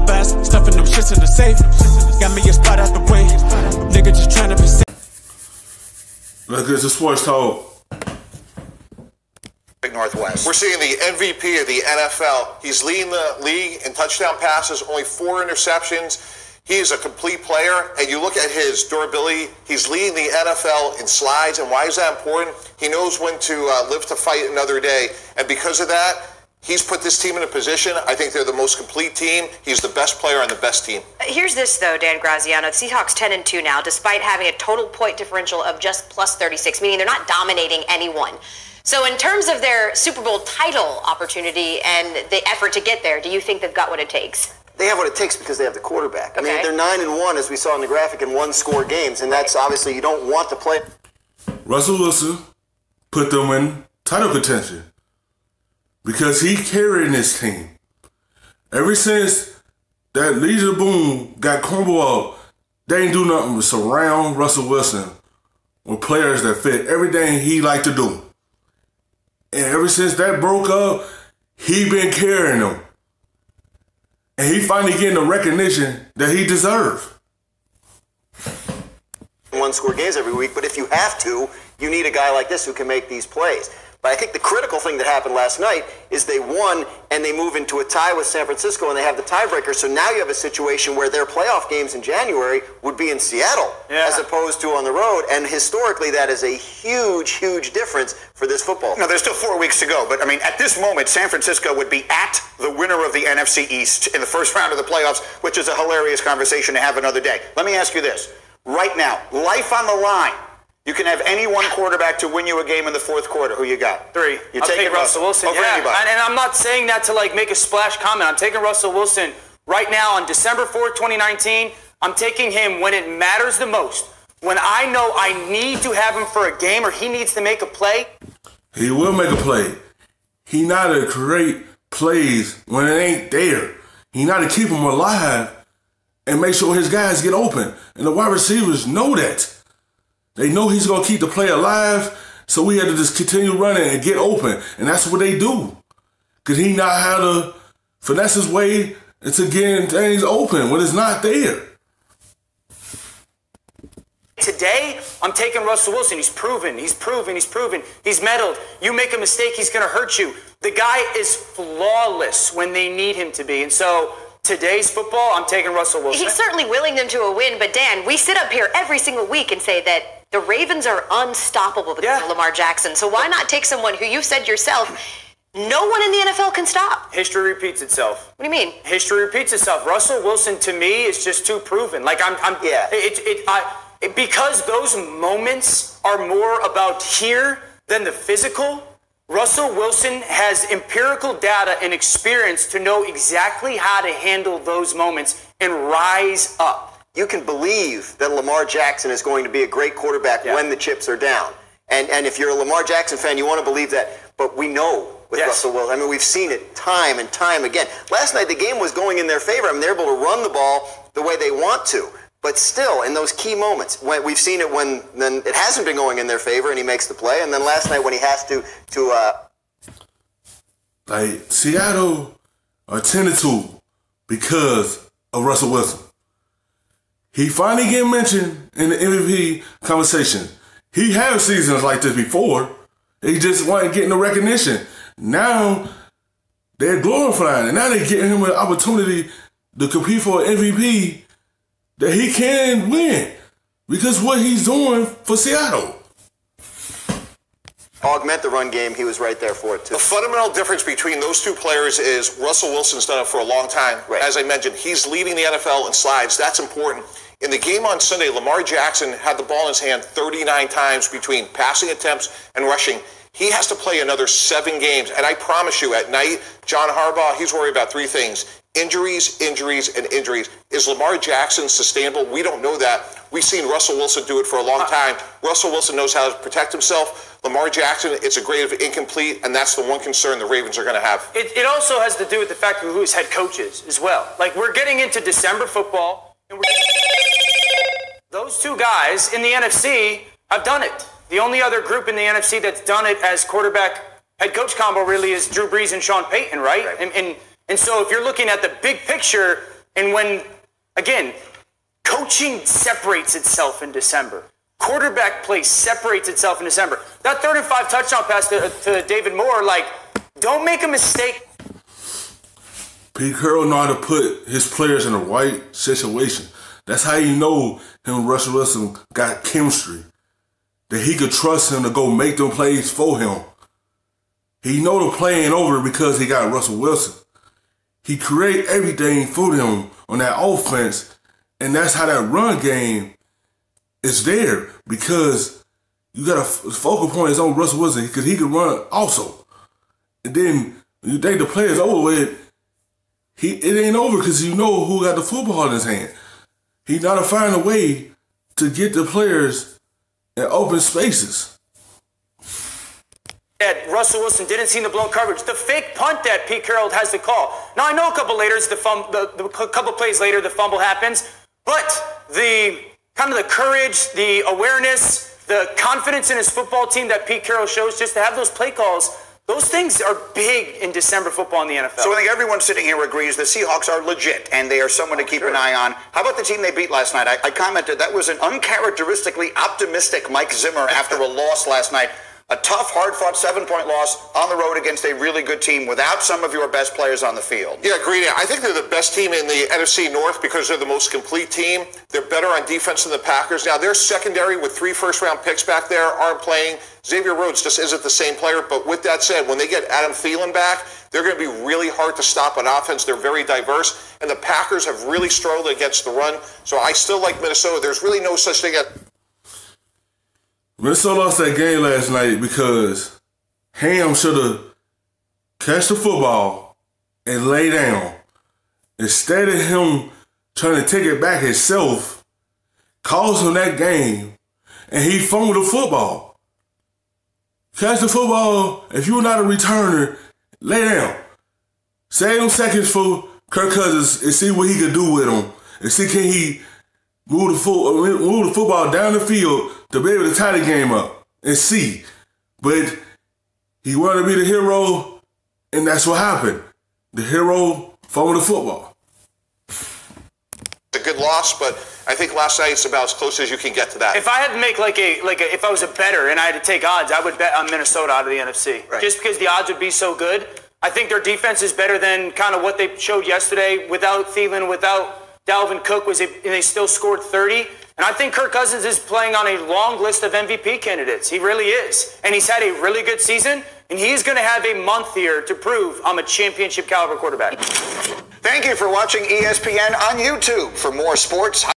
best, stuffing them shits in the safe. Got me a spot out the way. Nigga just trying to be safe. Let's get to sports talk. Northwest. We're seeing the MVP of the NFL. He's leading the league in touchdown passes, only 4 interceptions. He is a complete player, and you look at his durability. He's leading the NFL in slides, and why is that important? He knows when to live to fight another day, and because of that, he's put this team in a position. I think they're the most complete team. He's the best player on the best team. Here's this, though, Dan Graziano. The Seahawks 10-2 now, despite having a total point differential of just plus 36, meaning they're not dominating anyone. So in terms of their Super Bowl title opportunity and the effort to get there, do you think they've got what it takes? They have what it takes because they have the quarterback. Okay. I mean, they're 9-1, as we saw in the graphic, in one-score games, and that's obviously you don't want to play. Russell Wilson put them in title contention because he carried this team. Ever since that Legion Boom got crumbled up, they ain't do nothing but surround Russell Wilson with players that fit everything he liked to do. And ever since that broke up, he been carrying them. And he finally getting the recognition that he deserves. One-score games every week, but if you have to, you need a guy like this who can make these plays. But I think the critical thing that happened last night is they won and they move into a tie with San Francisco and they have the tiebreaker. So now you have a situation where their playoff games in January would be in Seattle as opposed to on the road. And historically, that is a huge, huge difference for this football team. No, there's still 4 weeks to go. But, I mean, at this moment, San Francisco would be at the winner of the NFC East in the first round of the playoffs, which is a hilarious conversation to have another day. Let me ask you this. Right now, life on the line. You can have any one quarterback to win you a game in the fourth quarter. Who you got? 3. You take Russell Wilson. Over yeah, anybody. and I'm not saying that to like make a splash comment. I'm taking Russell Wilson right now on December 4th, 2019. I'm taking him when it matters the most. When I know I need to have him for a game or he needs to make a play. He will make a play. He not to create plays when it ain't there. He not to keep them alive and make sure his guys get open. And the wide receivers know that. They know he's going to keep the play alive, so we had to just continue running and get open. And that's what they do. Because he know how to finesse his way into getting things open when it's not there. Today, I'm taking Russell Wilson. He's proven. He's meddled. You make a mistake, he's going to hurt you. The guy is flawless when they need him to be. And so today's football, I'm taking Russell Wilson. He's certainly willing them to a win, but Dan, we sit up here every single week and say that the Ravens are unstoppable because of Lamar Jackson. So why not take someone who you said yourself, no one in the NFL can stop? History repeats itself. What do you mean? History repeats itself. Russell Wilson, to me, is just too proven. Like, because those moments are more about here than the physical, Russell Wilson has empirical data and experience to know exactly how to handle those moments and rise up. You can believe that Lamar Jackson is going to be a great quarterback when the chips are down. And if you're a Lamar Jackson fan, you want to believe that. But we know with Russell Wilson, I mean, we've seen it time and time again. Last night, the game was going in their favor. I mean, they're able to run the ball the way they want to. But still, in those key moments, we've seen it when then it hasn't been going in their favor and he makes the play. And then last night when he has to like, Seattle are 10-2 because of Russell Wilson. He finally get mentioned in the MVP conversation. He had seasons like this before. He just wasn't getting the recognition. Now they're glorifying, and now they're getting him an opportunity to compete for an MVP that he can win because what he's doing for Seattle. Augment the run game, he was right there for it too. The fundamental difference between those two players is Russell Wilson's done it for a long time. Right. As I mentioned, he's leading the NFL in slides. That's important. In the game on Sunday, Lamar Jackson had the ball in his hand 39 times between passing attempts and rushing. He has to play another 7 games. And I promise you, at night, John Harbaugh, he's worried about 3 things. Injuries, injuries, and injuries. Is Lamar Jackson sustainable? We don't know that. We've seen Russell Wilson do it for a long time. Russell Wilson knows how to protect himself. Lamar Jackson, it's a grade of incomplete, and that's the one concern the Ravens are going to have. It also has to do with the fact of who his head coach is as well. Like, we're getting into December football, and those 2 guys in the NFC have done it. The only other group in the NFC that's done it as quarterback head coach combo really is Drew Brees and Sean Payton, right? And so if you're looking at the big picture, And when, again, coaching separates itself in December. Quarterback play separates itself in December. That 3rd and 5 touchdown pass to David Moore, like, don't make a mistake. Pete Carroll know how to put his players in the right situation. That's how you know him and Russell Wilson got chemistry. That he could trust him to go make them plays for him. He know the play ain't over because he got Russell Wilson. He create everything for them on that offense, and that's how that run game is there, because you got a focal point is on Russell Wilson because he can run also. And then you think the play is over with, it ain't over because you know who got the football in his hand. He gotta find a way to get the players in open spaces. That Russell Wilson didn't see the blown coverage. The fake punt that Pete Carroll has to call. Now, I know a couple plays later, the fumble happens, but the kind of the courage, the awareness, the confidence in his football team that Pete Carroll shows just to have those play calls, those things are big in December football in the NFL. So I think everyone sitting here agrees the Seahawks are legit, and they are someone to keep an eye on. How about the team they beat last night? I commented that was an uncharacteristically optimistic Mike Zimmer after a loss last night. A tough, hard-fought 7-point loss on the road against a really good team without some of your best players on the field. Yeah, agreed. I think they're the best team in the NFC North because they're the most complete team. They're better on defense than the Packers. Now, their secondary with 3 first-round picks back there aren't playing. Xavier Rhodes just isn't the same player. But with that said, when they get Adam Thielen back, they're going to be really hard to stop on offense. They're very diverse. And the Packers have really struggled against the run. So I still like Minnesota. There's really no such thing as... Minnesota lost that game last night because Ham should have catch the football and lay down. Instead of him trying to take it back himself, cost him that game, and he fumbled the football. Catch the football. If you're not a returner, lay down. Save them seconds for Kirk Cousins and see what he can do with them. And see can he move the football down the field to be able to tie the game up and see. But he wanted to be the hero, and that's what happened. The hero fumbled the football. A good loss, but I think last night it's about as close as you can get to that. If I had to make if I was a bettor and I had to take odds, I would bet on Minnesota out of the NFC. Right. Just because the odds would be so good. I think their defense is better than kind of what they showed yesterday without Thielen, without Dalvin Cook, and they still scored 30. And I think Kirk Cousins is playing on a long list of MVP candidates. He really is. And he's had a really good season, and he's going to have a month here to prove I'm a championship caliber quarterback. Thank you for watching ESPN on YouTube. For more sports,